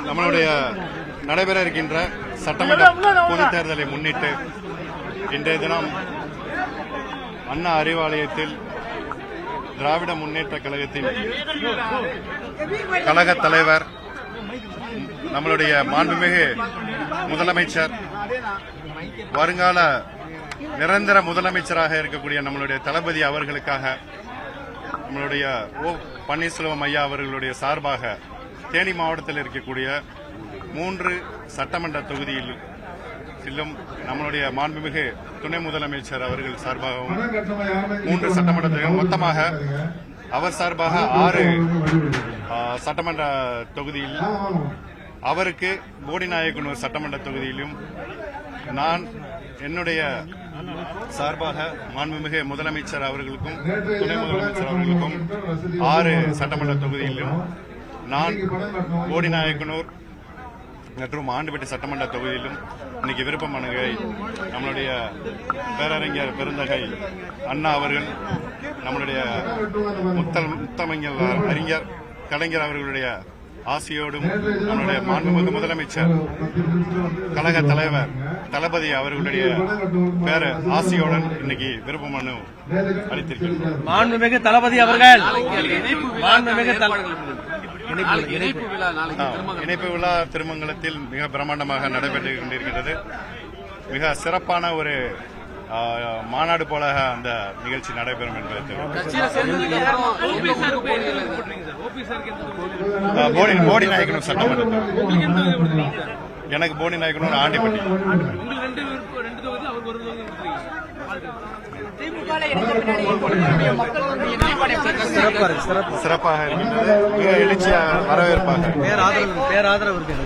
நம்மளுடைய நடைபெற இருக்கின்ற சட்டமன்ற பொதுத் தேர்தலை முன்னிட்டு இன்றைய தினம் அண்ணா அறிவாலயத்தில் திராவிட முன்னேற்ற கழகத்தின் கழக தலைவர், நம்மளுடைய மாண்புமிகு முதலமைச்சர், வருங்கால நிரந்தர முதலமைச்சராக இருக்கக்கூடிய நம்மளுடைய தளபதி அவர்களுக்காக நம்மளுடைய பன்னீர்செல்வம் ஐயா அவர்களுடைய சார்பாக தேனி மாவட்டத்தில் இருக்கக்கூடிய 3 சட்டமன்ற தொகுதியில் செல்லும் நம்மளுடைய மாண்புமிகு துணை முதலமைச்சர் அவர்கள் சார்பாகவும் 3 சட்டமன்ற தொகுதிகள், மொத்தமாக அவர் சார்பாக 6 சட்டமன்ற தொகுதியில், அவருக்கு போடிநாயக்கனூர் சட்டமன்ற தொகுதியிலும், நான் என்னுடைய சார்பாக மாண்புமிகு முதலமைச்சர் அவர்களுக்கும் துணை முதலமைச்சர் அவர்களுக்கும் 6 சட்டமன்ற தொகுதியிலும், நான் போடிநாயக்கனூர் மற்றும் ஆண்டுபட்டி சட்டமன்ற தொகுதியிலும் இன்னைக்கு விருப்ப மனுவை நம்மளுடைய பேரறிஞர் பெருந்தகை அண்ணா அவர்கள், நம்மளுடைய முத்தமிழ் அறிஞர் கலைஞர் அவர்களுடைய ஆசியோடும், நம்முடைய மாண்புமிகு முதலமைச்சர் கழக தலைவர் தளபதி அவர்களுடைய பேர ஆசியோடன் இன்னைக்கு விருப்ப மனு அளித்திருக்கிறார். மாண்புமிகு தளபதி அவர்கள் இணைப்பு விழா திருமங்கலத்தில் மிக பிரம்மாண்டமாக நடைபெற்றுக் கொண்டிருக்கிறது. மிக சிறப்பான ஒரு மாநாடு போல அந்த நிகழ்ச்சி நடைபெறும் என்பது போடிநாயக்கனூர் சட்டமன்ற, எனக்கு போடிநாயக்கனூர் ஆண்டிப்பட்டி. சிறப்பாக இருக்கின்றது, மிக எழுச்சியாக வரவேற்பாங்க, பேராதரவு இருக்கு.